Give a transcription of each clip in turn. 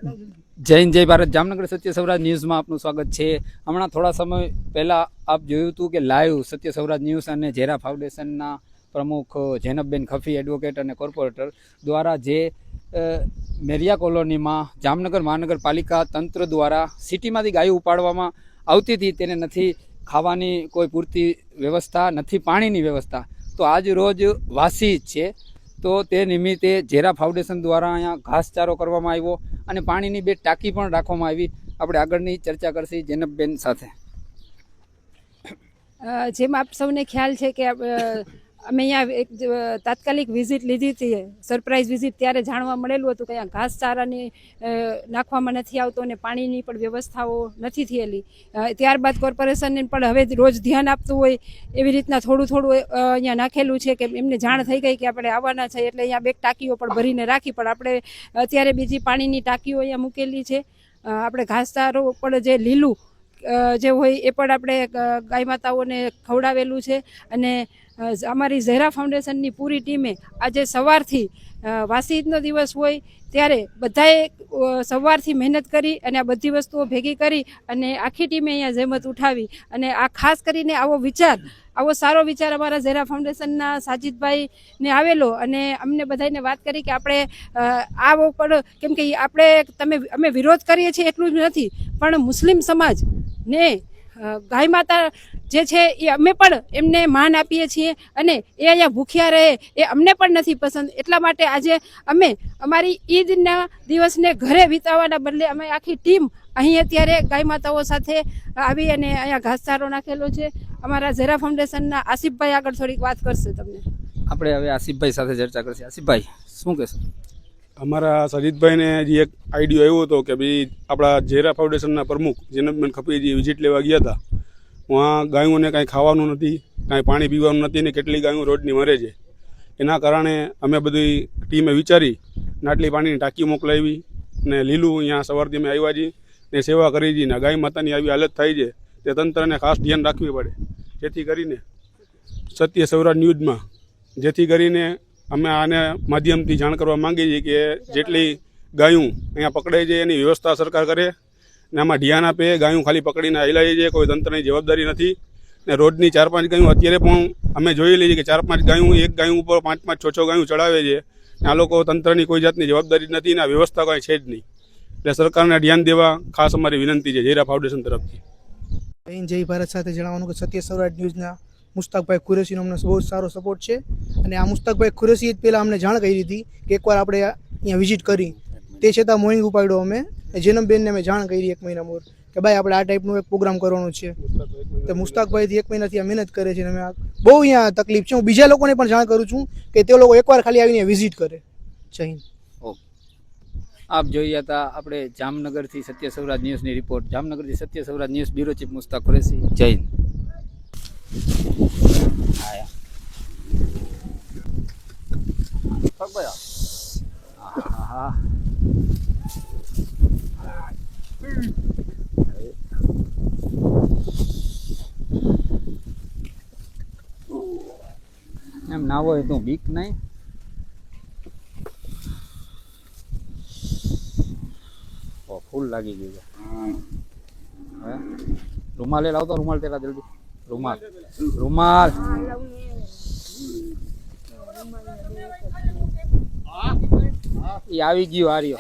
જય હિન્દ જય ભારત. જામનગર સત્ય સૌરાજ ન્યૂઝમાં આપનું સ્વાગત છે. હમણાં થોડા સમય પહેલાં આપ જોયું હતું કે લાઈવ સત્ય સૌરાજ ન્યૂઝ અને ઝેરા ફાઉન્ડેશનના પ્રમુખ જેનબબેન ખફી એડવોકેટ અને કોર્પોરેટર દ્વારા જે મેરિયા કોલોનીમાં જામનગર મહાનગરપાલિકા તંત્ર દ્વારા સિટીમાંથી ગાયો ઉપાડવામાં આવતી હતી, તેને નથી ખાવાની કોઈ પૂરતી વ્યવસ્થા, નથી પાણીની વ્યવસ્થા, તો આજ રોજ વાસી છે તો તે નિમિત્તે ઝેરા ફાઉન્ડેશન દ્વારા અહીંયા ઘાસચારો કરવામાં આવ્યો અને પાણીની 2 ટાંકી પણ રાખવામાં આવી. આપણે આગળની ચર્ચા કરશી જેનબબેન સાથે. જેમ આપ સૌને ખ્યાલ છે કે અમે અહીંયા એક તાત્કાલિક વિઝિટ લીધી હતી, સરપ્રાઇઝ વિઝિટ, ત્યારે જાણવા મળેલું હતું કે અહીંયા ઘાસચારાની નાખવામાં નથી આવતો અને પાણીની પણ વ્યવસ્થાઓ નથી થયેલી. ત્યારબાદ કોર્પોરેશનને પણ હવે રોજ ધ્યાન આપતું હોય એવી રીતના થોડું અહીંયા નાખેલું છે કે એમને જાણ થઈ ગઈ કે આપણે આવવાના છે, એટલે અહીંયા 2 ટાંકીઓ પણ ભરીને રાખી, પણ આપણે અત્યારે બીજી પાણીની ટાંકીઓ અહીંયા મૂકેલી છે. આપણે ઘાસચારો પણ જે લીલું જે હોય એ પણ આપણે ગાય માતાઓને ખવડાવેલું છે. અને અમારી ઝેરા ફાઉન્ડેશનની પૂરી ટીમે આજે સવારથી વાસી ઈદનો દિવસ હોય ત્યારે બધાએ સવારથી મહેનત કરી અને આ બધી વસ્તુઓ ભેગી કરી અને આખી ટીમે અહીંયા જહેમત ઉઠાવી અને આ ખાસ કરીને આવો સારો વિચાર અમારા ઝેરા ફાઉન્ડેશનના સાજીદભાઈને આવેલો અને અમને બધાને વાત કરી કે આપણે આવો પણ, કેમ કે અમે વિરોધ કરીએ છીએ એટલું જ નથી, પણ મુસ્લિમ સમાજ ને ગાય માતા જે છે એ અમે પણ એમને માન આપીએ છીએ અને એ અહીંયા ભૂખ્યા રહે એ અમને પણ નથી પસંદ. એટલા માટે આજે અમે અમારી ઈદના દિવસને ઘરે વિતાવવાના બદલે અમે આખી ટીમ અહીં અત્યારે ગાય માતાઓ સાથે આવી અને અહીંયા ઘાસચારો નાખેલો છે. અમારા ઝેરા ફાઉન્ડેશનના આસિફભાઈ આગળ થોડીક વાત કરશે તમને. આપણે હવે આસિફભાઈ સાથે ચર્ચા કરશે. આસિફભાઈ, શું કહેશો? અમારા સજીદભાઈને જે એક આઈડિયો આવ્યો હતો કે ભાઈ આપણા ઝેરા ફાઉન્ડેશનના પ્રમુખ જેનબબેન ખફીજી વિઝિટ લેવા ગયા હતા, વहाँ ગાયોને કાંઈ ખાવાનું નથી, કાંઈ પાણી પીવાનું નથી ને કેટલી ગાયો રોડની મરે છે. એના કારણે અમે બધી ટીમે વિચારી નાટલી પાણીની ટાંકી મોકલાવી ને લીલું અહીંયા સવારથી અમે આવ્યા છીએ ને સેવા કરી છીએ. ને ગાય માતાની આવી હાલત થાય છે તે તંત્રને ખાસ ધ્યાન રાખવી પડે, જેથી કરીને સત્ય સૌરાજ ન્યૂઝમાં જેથી કરીને અમે આને માધ્યમથી જાણ કરવા માંગીએ છીએ કે જેટલી ગાયું અહીંયા પકડાય છે એની વ્યવસ્થા સરકાર કરે ને આમાં ધ્યાન આપે. ગાયું ખાલી પકડીને હલાય છે, કોઈ તંત્રની જવાબદારી નથી. ને રોડની 4-5 ગાયું અત્યારે પણ અમે જોઈ લઈએ કે 4-5 ગાયું, એક ગાયું ઉપર 5-5, 6-6 ગાયું ચડાવે છે. આ લોકો તંત્રની કોઈ જાતની જવાબદારી નથી ને આ વ્યવસ્થા કાંઈ છે જ નહીં. એટલે સરકારને ધ્યાન દેવા ખાસ અમારી વિનંતી છે ઝેરા ફાઉન્ડેશન તરફથી. જય ભારત સાથે જણાવવાનું કે સત્ય સૌરાજ ન્યૂઝના મુસ્તાકભાઈ કુરેશીનો અમને બહુ સારો સપોર્ટ છે અને આ મુસ્તાકભાઈ કુરેશી જ પહેલાં અમને જાણ કરી હતી કે એકવાર આપણે અહીંયા વિઝિટ કરી, તે છતાં મોર્નિંગ ઉપાડ્યો. અમે જેનબબેનને અમે જાણ કરી 1 મહિના મોર કે ભાઈ આપણે આ ટાઈપનું એક પ્રોગ્રામ કરવાનો છે. તો મુસ્તાકભાઈથી 1 મહિનાથી આ મહેનત કરે છે અને અમે બહુ અહીંયા તકલીફ છે. હું બીજા લોકોને પણ જાણ કરું છું કે તે લોકો એકવાર ખાલી આવીને વિઝિટ કરે. જય હિન્દ. આપ જોઈ હતા આપણે જામનગરથી સત્ય સૌરાજ ન્યૂઝની રિપોર્ટ. જામનગરથી Satya Sauraj news bureau chief Mushtaq Qureshi. જય હિન્દ. એમ ના હોય તો બીક નહીં. ફૂલ લાગી ગયું છે. રૂમાલ લાવતો, રૂમાલ તેલા જલ્દી. રૂમાલ એ આવી ગયું. આ રહ્યો.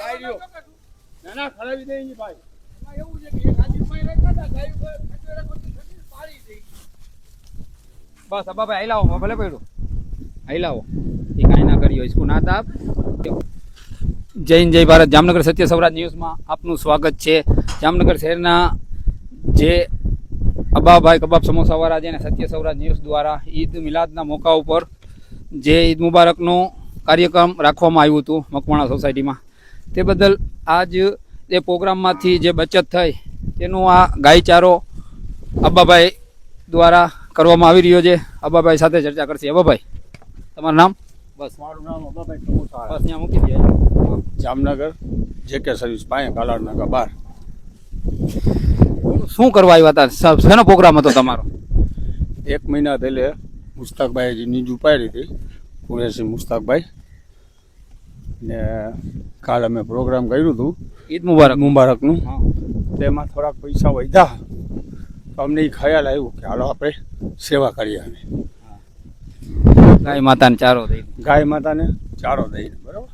બસ અબાભાઈ આઈ લાવો, ભલે પડ્યું આઈ લાવો. એ કાંઈ ના કર્યો ઇસકુ ના તાપ. જય હિન્દ જય ભારત. જામનગર સત્ય સૌરાજ ન્યૂઝમાં આપનું સ્વાગત છે. જામનગર શહેરના જે અબાભાઈ કબાબ સમોસાવાળા જેને સત્ય સૌરાજ ન્યૂઝ દ્વારા ઈદ મિલાદના મોકા ઉપર જે ઈદ મુબારકનો કાર્યક્રમ રાખવામાં આવ્યું હતું મકવાણા સોસાયટીમાં, તે બદલ આજ એ પ્રોગ્રામમાંથી જે બચત થઈ તેનું આ ગાયચારો અબાભાઈ દ્વારા કરવામાં આવી રહ્યો છે. અબાભાઈ સાથે ચર્ચા કરશે. અબાભાઈ, તમારું નામ? બસ મારું નામ અબાભાઈ સમોસા. બસ ત્યાં મૂકી દે. જામનગર જેકે સર્વિસ પાસે કાલાડનાકા 12. શું કરવા આવ્યા હતા? શેનો પ્રોગ્રામ હતો તમારો? 1 મહિના પહેલે મુસ્તાકભાઈ નીંદ ઉપાડી હતી, કુરેશી મુસ્તાકભાઈ. ને કાલ અમે પ્રોગ્રામ કર્યું હતું ઈદ મુબારક. મુબારકનું, હા. તેમાં થોડાક પૈસા વધ્યા તો અમને એ ખ્યાલ આવ્યું કે હાલો આપણે સેવા કરીએ. અમે ગાય માતાને ચારો દઈ ગાય માતાને ચારો દઈને, બરાબર,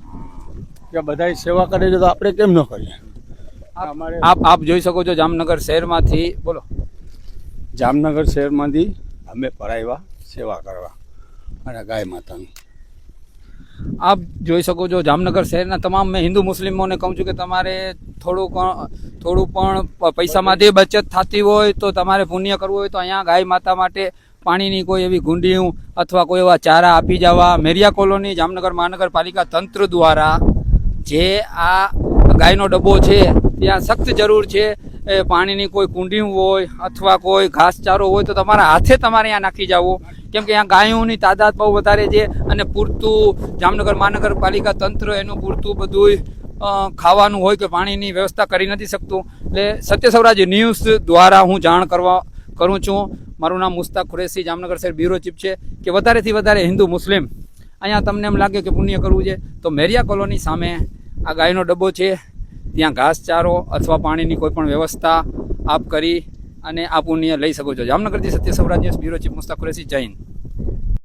કે બધાય સેવા કરે છે તો આપણે કેમ ન કરીએ. અમારે આપ જોઈ શકો છો જામનગર શહેરમાંથી, બોલો. જામનગર શહેરમાંથી અમે પરાયવા સેવા કરવા અને ગાય માતાનું. આપ જોઈ શકો છો જામનગર શહેરના તમામ મેં હિન્દુ મુસ્લિમોને કહું છું કે તમારે થોડું પણ પૈસામાંથી બચત થતી હોય તો તમારે પુણ્ય કરવું હોય તો અહીંયા ગાય માતા માટે પાણીની કોઈ એવી ગુંડીયું અથવા કોઈ એવા ચારા આપી જવા. મેરિયા કોલોની જામનગર મહાનગરપાલિકા તંત્ર દ્વારા જે આ ગાયનો ડબ્બો છે ત્યાં સખ્ત જરૂર છે. એ પાણીની કોઈ કુંડીયું હોય અથવા કોઈ ઘાસચારો હોય તો તમારા હાથે તમારે અહીંયા નાખી જવું, કેમ કે અહીંયા ગાયોની તાદાદ બહુ વધારે છે અને પૂરતું જામનગર મહાનગરપાલિકા તંત્ર એનું પૂરતું બધું ખાવાનું હોય કે પાણીની વ્યવસ્થા કરી નથી શકતું. એટલે સત્ય સૌરાજ ન્યૂઝ દ્વારા હું જાણ કરું છું. મારું નામ મુસ્તાક કુરેશી, જામનગર શહેર બ્યુરો ચીફ છે કે વધારેથી વધારે હિન્દુ મુસ્લિમ અહીંયા તમને એમ લાગે કે પુણ્ય કરવું છે તો મેરિયા કોલોની સામે આ ગાયનો ડબ્બો છે, ત્યાં ઘાસચારો અથવા પાણીની કોઈ પણ વ્યવસ્થા આપ કરી અને આ પુણ્ય લઈ શકો છો. જામનગરથી Satya Sauraj news bureau chief Mushtaq Qureshi, જય હિન્દ.